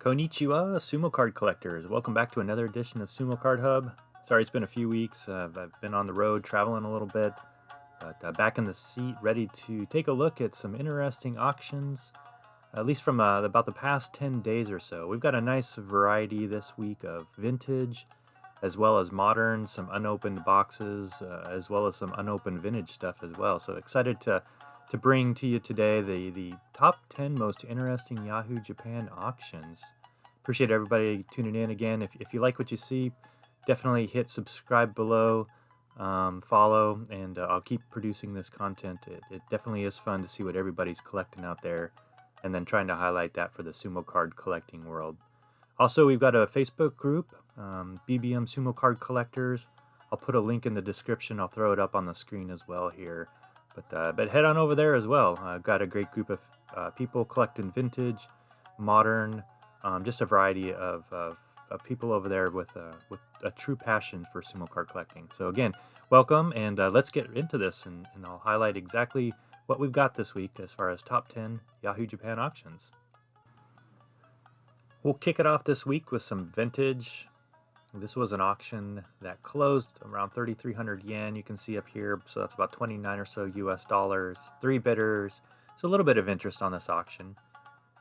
Konnichiwa, Sumo card collectors. Welcome back to another edition of Sumo Card Hub. Sorry it's been a few weeks. I've been on the road traveling a little bit, but back in the seat, ready to take a look at some interesting auctions, at least from about the past 10 days or so. We've got a nice variety this week of vintage, as well as modern, some unopened boxes, as well as some unopened vintage stuff as well. So excited to bring to you today the top 10 most interesting Yahoo Japan auctions. Appreciate everybody tuning in again. If you like what you see, definitely hit subscribe below, follow, and I'll keep producing this content. It definitely is fun to see what everybody's collecting out there, and then trying to highlight that for the sumo card collecting world. Also, we've got a Facebook group, BBM Sumo Card Collectors. I'll put a link in the description. I'll throw it up on the screen as well here. But head on over there as well. I've got a great group of people collecting vintage, modern, just a variety of people over there with a true passion for sumo card collecting. So again, welcome, and let's get into this, and I'll highlight exactly what we've got this week as far as top 10 Yahoo Japan auctions. We'll kick it off this week with some vintage. This was an auction that closed around 3,300 yen. You can see up here, so that's about 29 or so US dollars. 3 bidders, so a little bit of interest on this auction.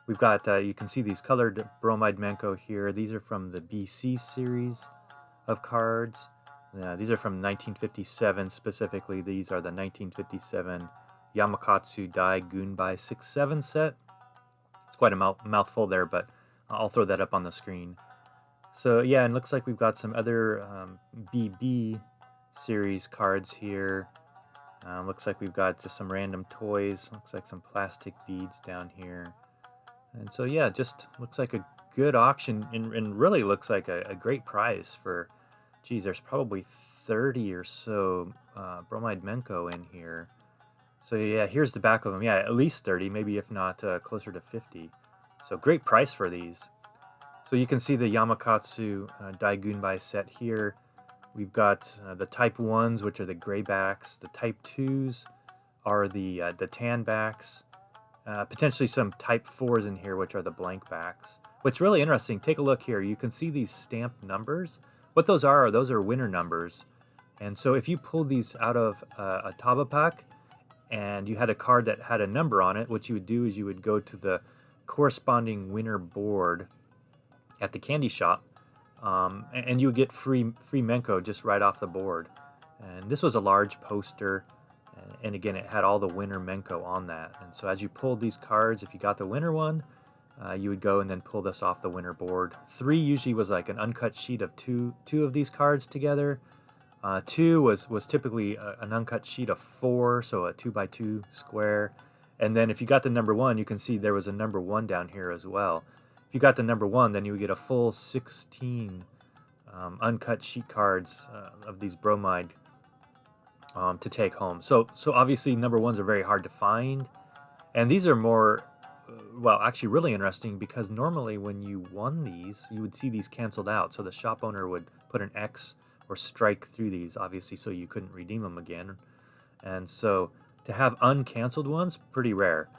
We've got, you can see these colored bromide menko here. These are from the BC series of cards. These are from 1957 specifically. These are the 1957 Yamakatsu Dai Gunbai 6-7 set. It's quite a mouthful there, but I'll throw that up on the screen. So yeah, and looks like we've got some other BB series cards here. Looks like we've got just some random toys. Looks like some plastic beads down here. And so yeah, just looks like a good auction, and really looks like a great price for, geez, there's probably 30 or so bromide menko in here. So yeah, here's the back of them. Yeah, at least 30, maybe if not closer to 50. So great price for these. So you can see the Yamakatsu Dai Gunbai set here. We've got the Type 1s, which are the gray backs. The Type 2s are the tan backs. Potentially some Type 4s in here, which are the blank backs. What's really interesting, take a look here. You can see these stamped numbers. What those are winner numbers. And so if you pulled these out of a Taba pack and you had a card that had a number on it, what you would do is you would go to the corresponding winner board at the candy shop, and you would get free menko just right off the board. And this was a large poster, and again, it had all the winner menko on that. And so as you pulled these cards, if you got the winner one, you would go and then pull this off the winner board. 3 usually was like an uncut sheet of two of these cards together. 2 was typically an uncut sheet of 4, so a 2x2 square. And then if you got the number 1, you can see there was a number 1 down here as well. If you got the number 1, then you would get a full 16 uncut sheet cards of these bromide to take home. So obviously number 1s are very hard to find, and these are more, well, actually really interesting, because normally when you won these, you would see these canceled out. So the shop owner would put an X or strike through these, obviously, so you couldn't redeem them again. And so to have uncanceled ones, pretty rare.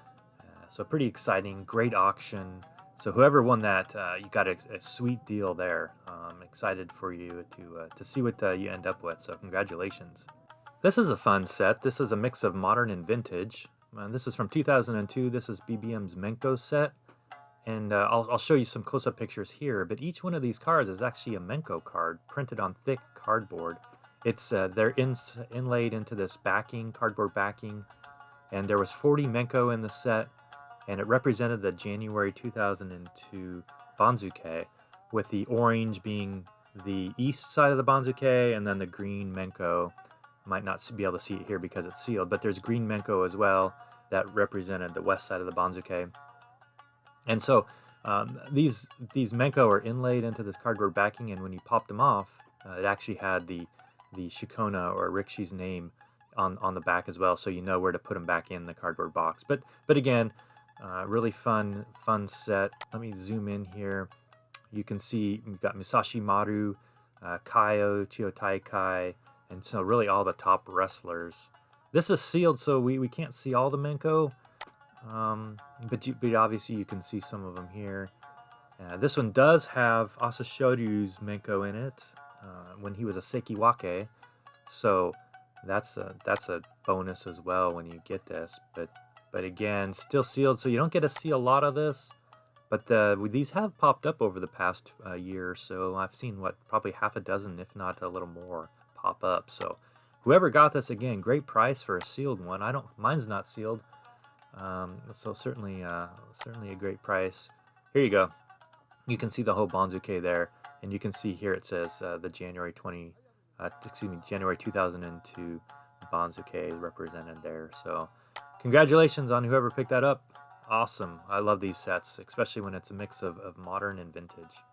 So pretty exciting, great auction. So whoever won that, you got a sweet deal there. Excited for you to see what you end up with, so congratulations. This is a fun set. This is a mix of modern and vintage. This is from 2002. This is BBM's Menko set. And I'll show you some close-up pictures here, but each one of these cards is actually a Menko card printed on thick cardboard. It's they're inlaid into this backing, cardboard backing, and there was 40 Menko in the set. And it represented the January 2002 Banzuke, with the orange being the east side of the Banzuke, and then the green menko. Might not be able to see it here because it's sealed, but there's green menko as well that represented the west side of the Banzuke. And so these menko are inlaid into this cardboard backing, and when you popped them off, it actually had the Shikona or Rikshi's name on the back as well, so you know where to put them back in the cardboard box. But again, really fun set. Let me zoom in here. You can see we've got Musashi Maru, Kaio, Chiyotai Kai, and so really all the top wrestlers. This is sealed, so we can't see all the menko, but obviously you can see some of them here. This one does have Asashoryu's Menko in it when he was a Sekiwake, so that's a bonus as well when you get this. But again, still sealed, so you don't get to see a lot of this. But these have popped up over the past year or so. I've seen probably half a dozen, if not a little more, pop up. So whoever got this, again, great price for a sealed one. Mine's not sealed, so certainly a great price. Here you go. You can see the whole Banzuke there, and you can see here it says the January 2002 Banzuke represented there. So congratulations on whoever picked that up. Awesome. I love these sets, especially when it's a mix of modern and vintage.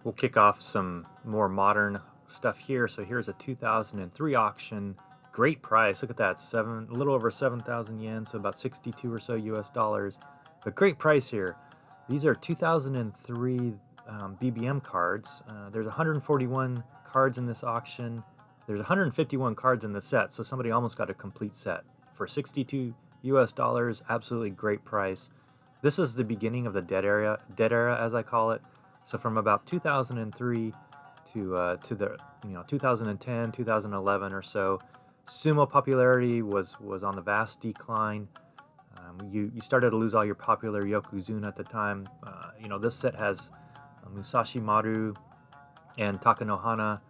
We'll kick off some more modern stuff here. So here's a 2003 auction. Great price. Look at that. A little over 7,000 yen, so about 62 or so US dollars. But great price here. These are 2003 BBM cards. There's 141 cards in this auction. There's 151 cards in the set, so somebody almost got a complete set for 62 US dollars. Absolutely great price. This is the beginning of the dead era as I call it. So from about 2003 to the 2010, 2011 or so, Sumo popularity was on the vast decline. You started to lose all your popular Yokozuna at the time. This set has Musashi Maru and Takanohana,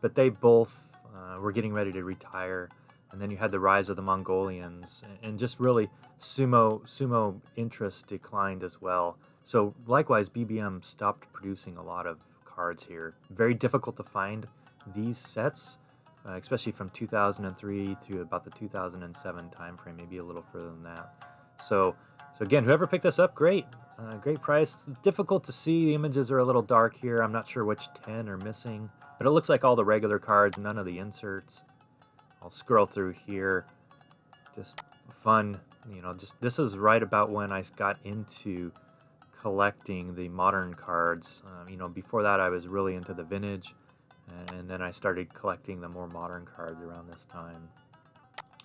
but they both were getting ready to retire. And then you had the rise of the Mongolians, and just really sumo interest declined as well. So likewise, BBM stopped producing a lot of cards here. Very difficult to find these sets, especially from 2003 to about the 2007 timeframe, maybe a little further than that. So again, whoever picked this up, great price. Difficult to see. The images are a little dark here. I'm not sure which 10 are missing, but it looks like all the regular cards, none of the inserts. I'll scroll through here. Just fun, this is right about when I got into collecting the modern cards. Before that I was really into the vintage, and then I started collecting the more modern cards around this time.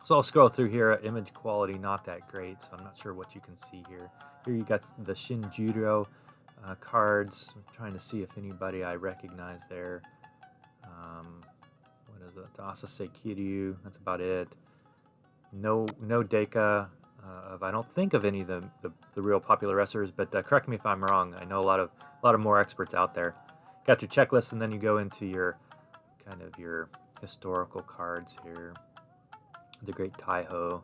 So I'll scroll through here. Image quality not that great, so I'm not sure what you can see here. Here you got the Shinjiro cards. I'm trying to see if anybody I recognize there. What is it? Asase Kiryu. That's about it. No Deka. I don't think of any of the real popular wrestlers, but correct me if I'm wrong. I know a lot of more experts out there. Got your checklist, and then you go into your your historical cards here. The Great Taiho.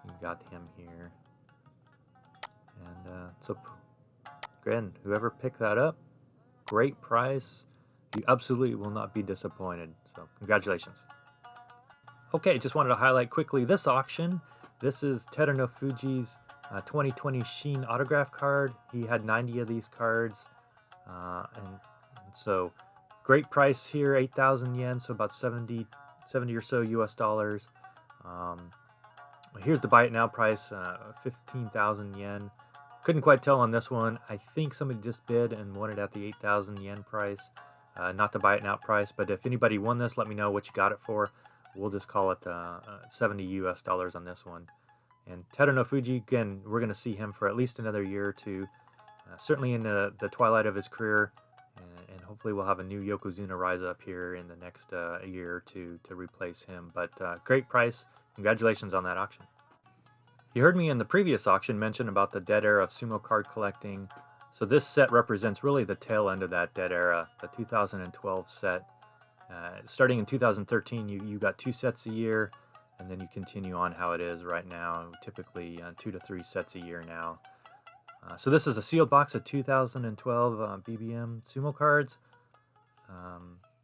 You got him here. And so again, whoever picked that up, great price. You absolutely will not be disappointed. So congratulations. Okay, just wanted to highlight quickly this auction. This is Teruno Fuji's 2020 Sheen autograph card. He had 90 of these cards. And so great price here, 8,000 yen, so about 70 or so US dollars. Here's the buy it now price, 15,000 yen. Couldn't quite tell on this one. I think somebody just bid and won it at the 8,000 yen price. Not the buy it now price, but if anybody won this, let me know what you got it for. We'll just call it 70 US dollars on this one. And Teruno Fuji, again, we're going to see him for at least another year or two. Certainly in the twilight of his career. And hopefully we'll have a new Yokozuna rise up here in the next year or two to replace him. But great price. Congratulations on that auction. You heard me in the previous auction mention about the dead era of sumo card collecting. So this set represents really the tail end of that dead era, the 2012 set. Starting in 2013, you got 2 sets a year, and then you continue on how it is right now, typically 2 to 3 sets a year now. So this is a sealed box of 2012 BBM sumo cards.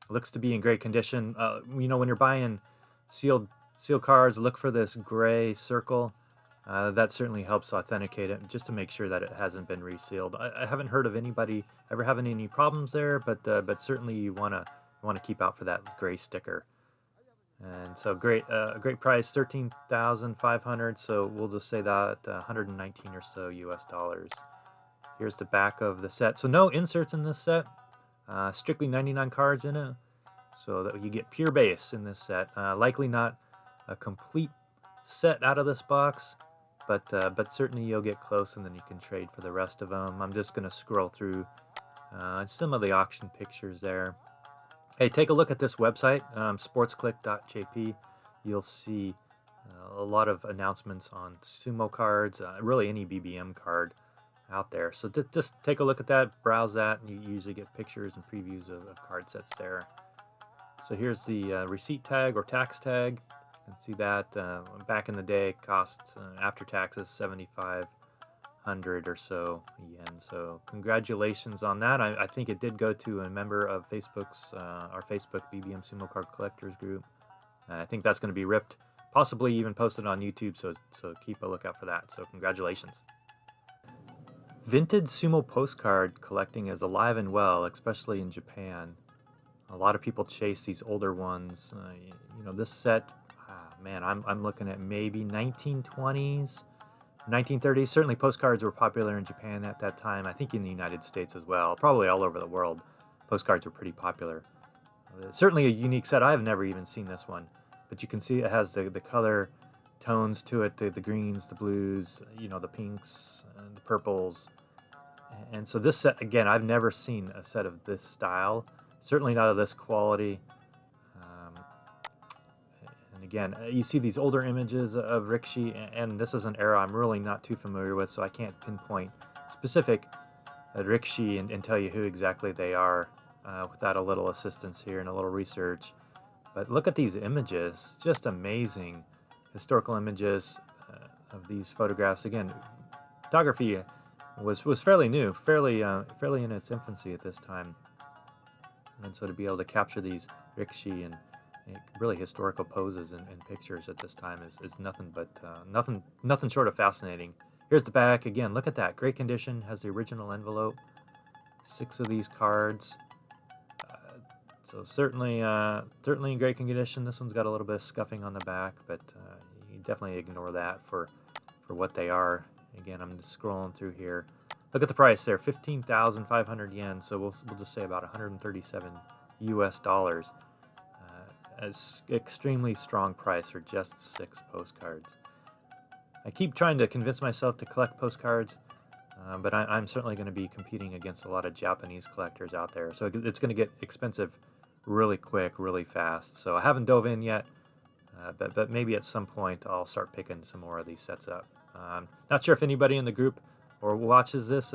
Looks to be in great condition. When you're buying sealed cards, look for this gray circle. That certainly helps authenticate it, just to make sure that it hasn't been resealed. I haven't heard of anybody ever having any problems there, but certainly you want to keep out for that gray sticker. And so great price, 13,500. So we'll just say that 119 or so US dollars. Here's the back of the set. So no inserts in this set. Strictly 99 cards in it. So that you get pure base in this set. Likely not a complete set out of this box. but certainly you'll get close and then you can trade for the rest of them. I'm just going to scroll through some of the auction pictures there. Hey, take a look at this website, sportsclick.jp. You'll see a lot of announcements on Sumo cards, really any BBM card out there. So just take a look at that, browse that, and you usually get pictures and previews of card sets there. So here's the receipt tag or tax tag. You can see that back in the day it cost after taxes 7,500 or so yen. So congratulations on that. I think it did go to a member of Facebook's our Facebook BBM Sumo Card Collectors group. I think that's going to be ripped, possibly even posted on YouTube. So keep a lookout for that. So congratulations. Vintage Sumo postcard collecting is alive and well, especially in Japan. A lot of people chase these older ones. You know, this set, man, I'm looking at maybe 1920s, 1930s. Certainly postcards were popular in Japan at that time. I think in the United States as well. Probably all over the world, postcards were pretty popular. Certainly a unique set. I have never even seen this one. But you can see it has the color tones to it, the greens, the blues, you know, the pinks, and the purples. And so this set, again, I've never seen a set of this style. Certainly not of this quality. And again, you see these older images of rikishi, and this is an era I'm really not too familiar with, so I can't pinpoint specific rikishi and tell you who exactly they are without a little assistance here and a little research. But look at these images, just amazing historical images of these photographs. Again, photography was fairly new, fairly in its infancy at this time. And so to be able to capture these rikishi and really historical poses and pictures at this time is nothing but nothing short of fascinating. Here's the back again. Look at that, great condition. Has the original envelope. 6 of these cards. So certainly in great condition. This one's got a little bit of scuffing on the back, but you definitely ignore that for what they are. Again, I'm just scrolling through here. Look at the price there, 15,500 yen. So we'll just say about 137 US dollars. As extremely strong price for just 6 postcards. I keep trying to convince myself to collect postcards, but I'm certainly going to be competing against a lot of Japanese collectors out there. So it's going to get expensive really quick, really fast. So I haven't dove in yet, but maybe at some point I'll start picking some more of these sets up. Not sure if anybody in the group or watches this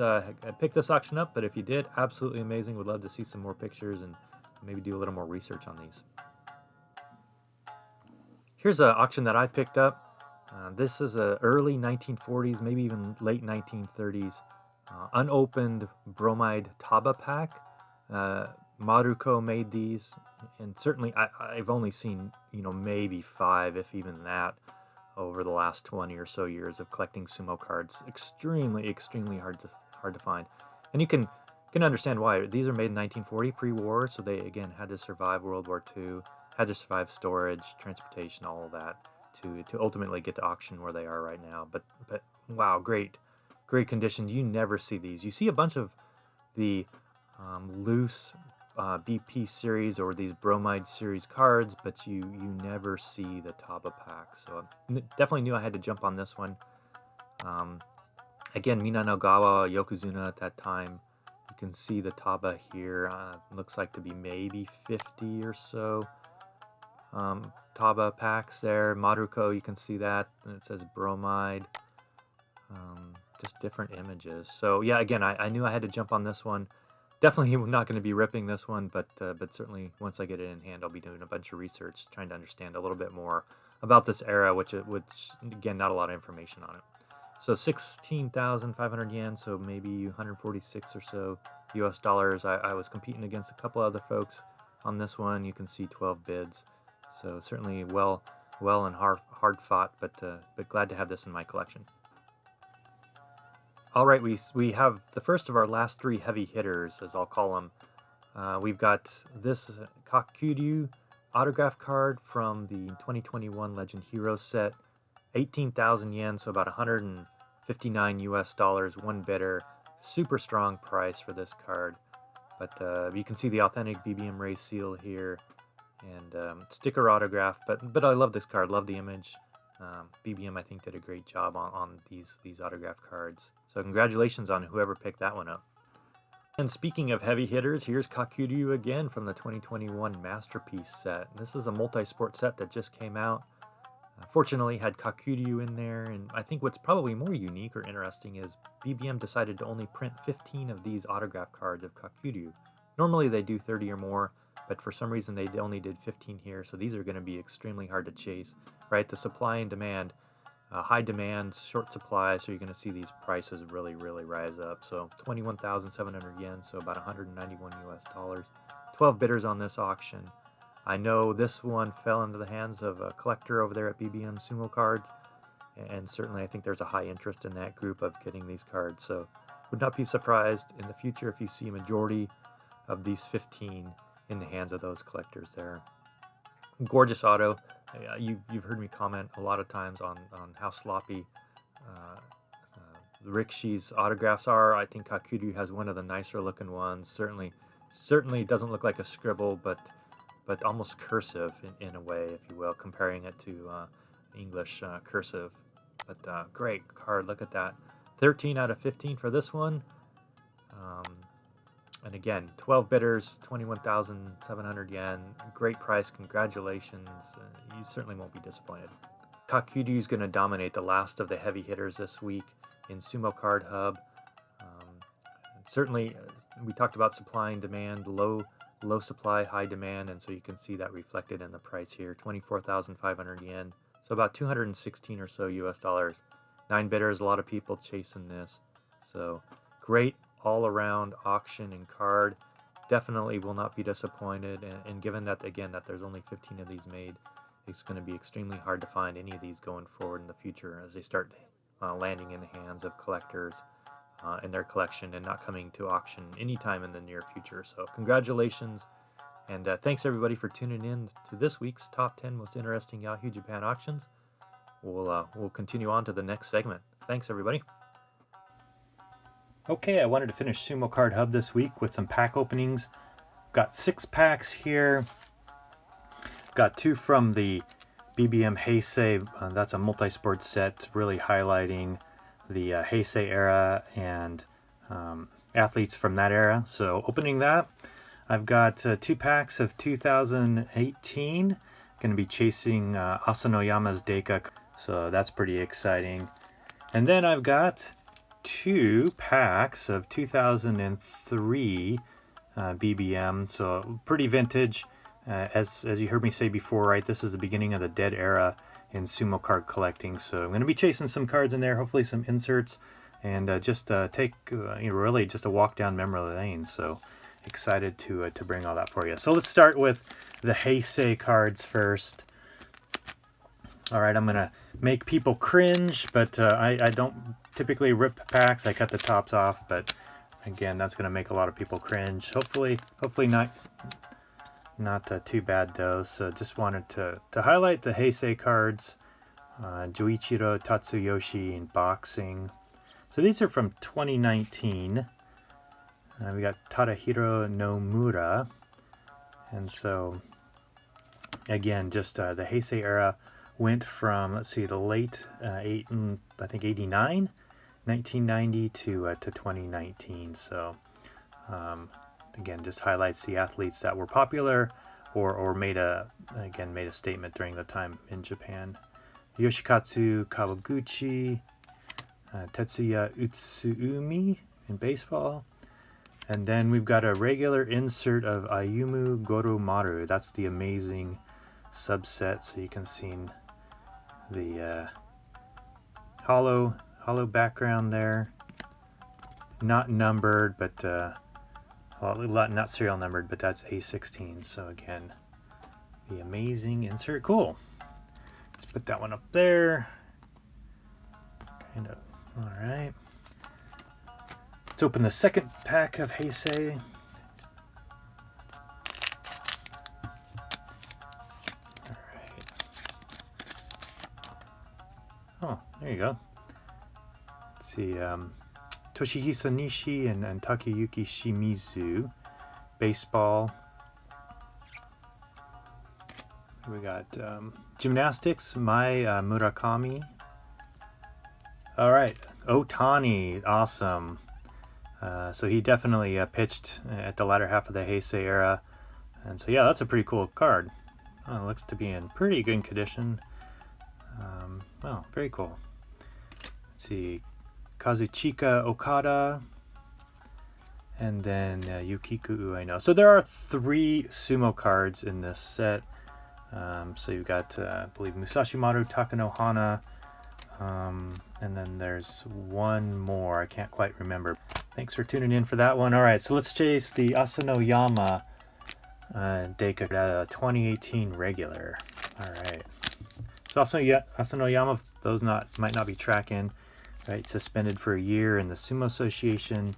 picked this auction up, but if you did, absolutely amazing. Would love to see some more pictures and maybe do a little more research on these. Here's an auction that I picked up. This is a early 1940s, maybe even late 1930s, unopened bromide taba pack. Maruko made these, and certainly I've only seen, you know, maybe 5, if even that, over the last 20 or so years of collecting Sumo cards. Extremely hard to find, and you can understand why. These are made in 1940, pre-war, so they again had to survive World War II, had to survive storage, transportation, all of that to ultimately get to auction where they are right now. But wow, great condition. You never see these. You see a bunch of the loose BP series or these bromide series cards, but you never see the Taba pack. So I definitely knew I had to jump on this one. Again, Minanogawa Yokozuna at that time. You can see the Taba here. Looks like to be maybe 50 or so Taba packs there. Maruko, you can see that. And it says bromide. Just different images. So yeah, again, I knew I had to jump on this one. Definitely not going to be ripping this one, but certainly once I get it in hand, I'll be doing a bunch of research, trying to understand a little bit more about this era, which again, not a lot of information on it. So 16,500 yen, so maybe 146 or so US dollars. I was competing against a couple other folks on this one. You can see 12 bids, so certainly well and hard fought, but glad to have this in my collection. All right, we have the first of our last 3 heavy hitters, as I'll call them. We've got this Kakuryu autograph card from the 2021 Legend Heroes set, 18,000 yen, so about 159 US dollars, one bidder. Super strong price for this card. But you can see the authentic BBM race seal here, and sticker autograph. But I love this card, love the image. BBM, I think, did a great job on these autograph cards. So congratulations on whoever picked that one up. And speaking of heavy hitters, here's Kakuryu again from the 2021 Masterpiece set. This is a multi-sport set that just came out. Fortunately, had Kakudu in there, and I think what's probably more unique or interesting is BBM decided to only print 15 of these autograph cards of Kakudu. Normally they do 30 or more, but for some reason they only did 15 here, so these are going to be extremely hard to chase, right? The supply and demand, high demand, short supply, so you're going to see these prices really rise up. So 21,700 yen, so about 191 US dollars. 12 bidders on this auction. I know this one fell into the hands of a collector over there at BBM Sumo Cards, and certainly I think there's a high interest in that group of getting these cards. So would not be surprised in the future if you see a majority of these 15 in the hands of those collectors there. Gorgeous auto. You've heard me comment a lot of times on how sloppy Rikishi's autographs are. I think Kakudu has one of the nicer looking ones. Certainly doesn't look like a scribble, but almost cursive in a way, if you will, comparing it to English cursive. But great card, look at that. 13 out of 15 for this one. And again, 12 bidders, 21,700 yen. Great price, congratulations. You certainly won't be disappointed. Kakudu is going to dominate the last of the heavy hitters this week in Sumo Card Hub. Certainly, we talked about supply and demand, low supply, high demand, and so you can see that reflected in the price here, 24,500 yen, so about 216 or so US dollars. 9 bidders, a lot of people chasing this. So great all-around auction and card. Definitely will not be disappointed, and given that, again, that there's only 15 of these made, it's going to be extremely hard to find any of these going forward in the future as they start landing in the hands of collectors in their collection and not coming to auction anytime in the near future. So congratulations, and thanks everybody for tuning in to this week's Top 10 Most Interesting Yahoo Japan Auctions. We'll continue on to the next segment. Thanks everybody. Okay, I wanted to finish Sumo Card Hub this week with some pack openings. Got 6 packs here. Got 2 from the BBM Heisei. That's a multi-sport set, really highlighting the Heisei era and athletes from that era. So opening that, I've got 2 packs of 2018. Going to be chasing Asanoyama's Deika, so that's pretty exciting. And then I've got 2 packs of 2003 BBM, so pretty vintage. As you heard me say before, right, this is the beginning of the dead era in sumo card collecting, so I'm going to be chasing some cards in there, hopefully some inserts, and just take really just a walk down memory lane. So excited to bring all that for you. So let's start with the Heisei cards first. All right, I'm going to make people cringe, but I don't typically rip packs. I cut the tops off, but again, that's going to make a lot of people cringe. Hopefully not too bad though. So just wanted to highlight the Heisei cards. Joichiro Tatsuyoshi in boxing. So these are from 2019. We got Tadahiro Nomura. And so again, just the Heisei era went from, let's see, the late 89, 1990 to 2019. So again, just highlights the athletes that were popular or made a statement during the time in Japan. Yoshikatsu Kawaguchi, Tetsuya Utsuumi in baseball. And then we've got a regular insert of Ayumu Goromaru. That's the amazing subset, so you can see the hollow background there. Not numbered, but well, not serial numbered, but that's A16. So again, the amazing insert. Cool. Let's put that one up there. Kind of. All right. Let's open the second pack of Heisei. All right. Oh, there you go. Let's see. Toshihisa Nishi and Takeyuki Shimizu. Baseball. We got gymnastics, Mai Murakami. All right, Otani, awesome. So he definitely pitched at the latter half of the Heisei era. And so, yeah, that's a pretty cool card. Looks to be in pretty good condition. Well, very cool. Let's see, Kazuchika Okada, and then Yukiku Ueno. So there are 3 sumo cards in this set. So you've got, I believe, Musashimaru Takanohana, and then there's one more. I can't quite remember. Thanks for tuning in for that one. All right, so let's chase the Asanoyama Deika 2018 regular. All right. So Asanoyama, those might not be tracking, right? Suspended for a year in the Sumo Association.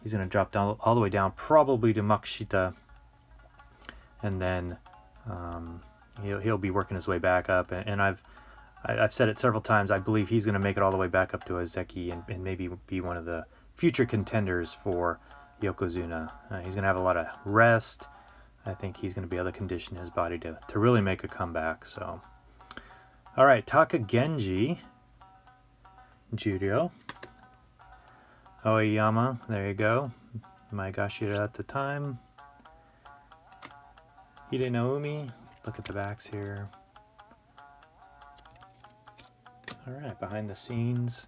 He's going to drop down all the way down, probably to Makishita, and then he'll be working his way back up. And I've said it several times. I believe he's going to make it all the way back up to Ozeki and maybe be one of the future contenders for Yokozuna. He's going to have a lot of rest. I think he's going to be able to condition his body to really make a comeback. So, all right, Taka Genji, Judo. Aoyama, there you go. Maegashira at the time. Hide Naomi, look at the backs here. All right, behind the scenes,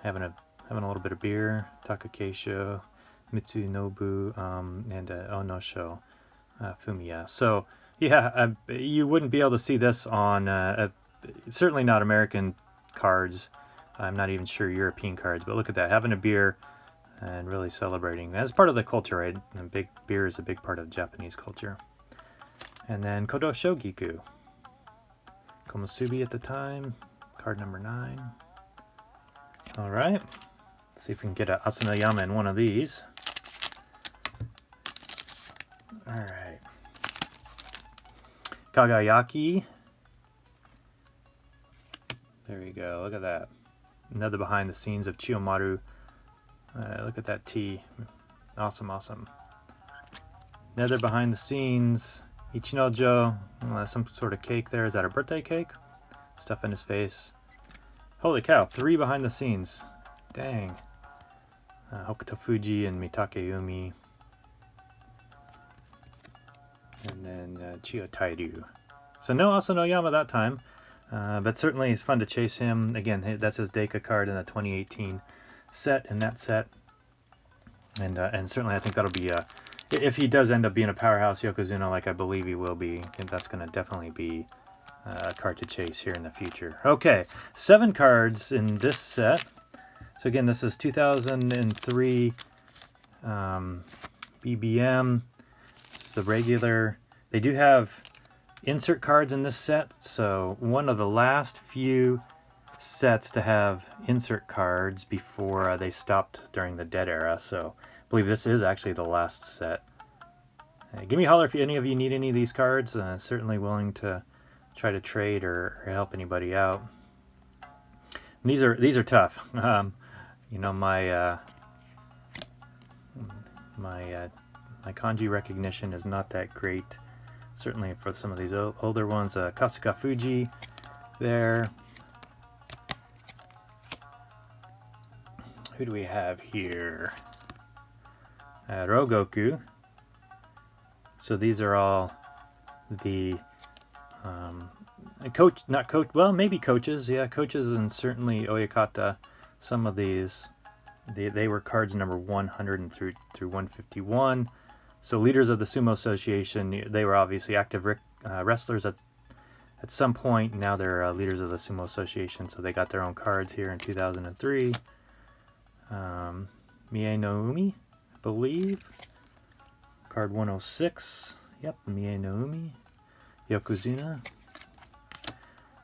having a little bit of beer. Taka Keisho, Mitsunobu, and Onosho Fumiya. So yeah, you wouldn't be able to see this on certainly not American cards. I'm not even sure European cards, but look at that, having a beer and really celebrating. As part of the culture, right? And beer is a big part of Japanese culture. And then Kodo Shogiku. Komusubi at the time, card number 9. All right, let's see if we can get an Asanoyama in one of these. All right. Kagayaki. There you go, look at that. Another behind the scenes of Chiyomaru. Look at that T. Awesome, awesome. Another behind the scenes. Ichinojo. Some sort of cake there. Is that a birthday cake? Stuff in his face. Holy cow, 3 behind the scenes. Dang. Hokuto Fuji and Mitake Umi. And then Chiyo Tairyu. So no Asanoyama that time. But certainly it's fun to chase him. Again, that's his Deika card in the 2018 set, in that set. And certainly I think that'll be if he does end up being a powerhouse Yokozuna like I believe he will be, I think that's going to definitely be a card to chase here in the future. Okay, 7 cards in this set. So again, this is 2003 BBM. It's the regular. They do have insert cards in this set, so one of the last few sets to have insert cards before they stopped during the Dead Era. So I believe this is actually the last set. Give me a holler if any of you need any of these cards. Certainly willing to try to trade or help anybody out. And these are tough. You know, my kanji recognition is not that great. Certainly for some of these older ones. Kasuga Fuji there. Who do we have here? Rogoku. So these are all the maybe coaches. Yeah, coaches, and certainly Oyakata. Some of these, they were cards number 100 and through 151. So leaders of the Sumo Association, they were obviously active wrestlers at some point. Now they're leaders of the Sumo Association, so they got their own cards here in 2003. Mie no Umi, I believe. Card 106. Yep, Mie no Umi. Yokozuna.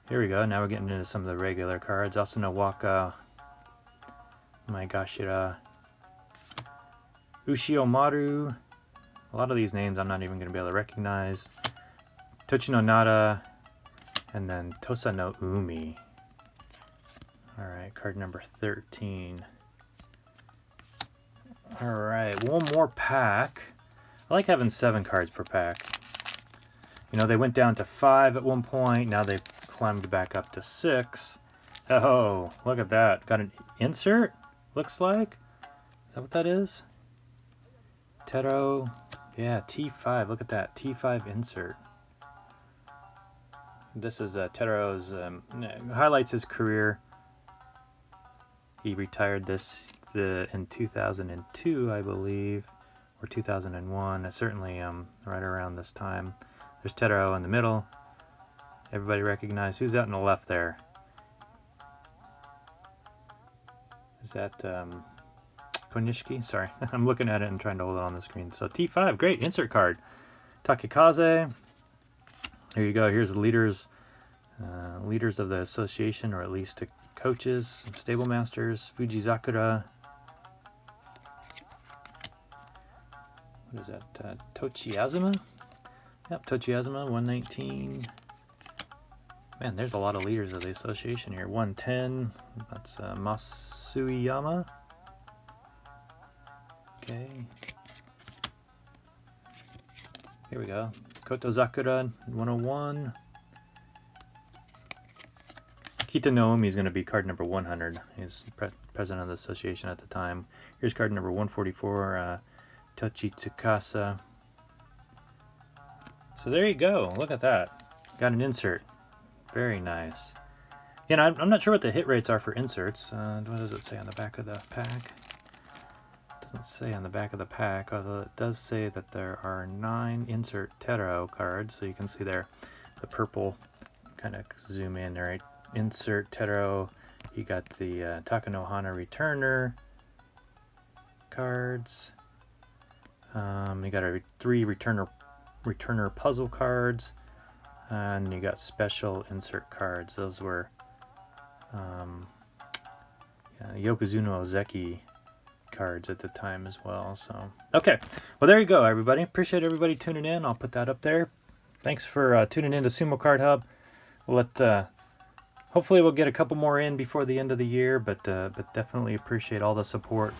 Here we go. Now we're getting into some of the regular cards. Asano Waka. Maegashira. Ushiomaru. A lot of these names I'm not even going to be able to recognize. Tochino Nara, and then Tosa no Umi. Alright, card number 13. Alright, one more pack. I like having 7 cards per pack. You know, they went down to 5 at one point. Now they've climbed back up to 6. Oh, look at that. Got an insert, looks like. Is that what that is? Tero. Yeah, T5. Look at that. T5 insert. This is Tero's, highlights his career. He retired this in 2002, I believe, or 2001. Certainly right around this time. There's Tero in the middle. Everybody recognize who's out on the left there? Is that Konishiki? Sorry, I'm looking at it and trying to hold it on the screen. So T5, great insert card. Takekaze. Here you go. Here's the leaders of the association, or at least the coaches, stable masters. Fujizakura. What is that? Tochiazuma? Yep, Tochiazuma, 119. Man, there's a lot of leaders of the association here. 110. That's Masuyama. Okay. Here we go. Kotozakura, 101. Kitanomi is going to be card number 100. He's president of the association at the time. Here's card number 144, Tochi Tsukasa. So there you go. Look at that. Got an insert. Very nice. Again, I'm not sure what the hit rates are for inserts. What does it say on the back of the pack? Doesn't say on the back of the pack, although it does say that there are 9 insert Tero cards. So you can see there the purple, kind of zoom in there, right? Insert Tero. You got the Takanohana returner cards. You got 3 returner puzzle cards, and you got special insert cards. Those were Yokozuna Ozeki cards at the time as well. So okay, well there you go, everybody. Appreciate everybody tuning in. I'll put that up there. Thanks for tuning in to Sumo Card Hub. We'll let hopefully we'll get a couple more in before the end of the year, but definitely appreciate all the support.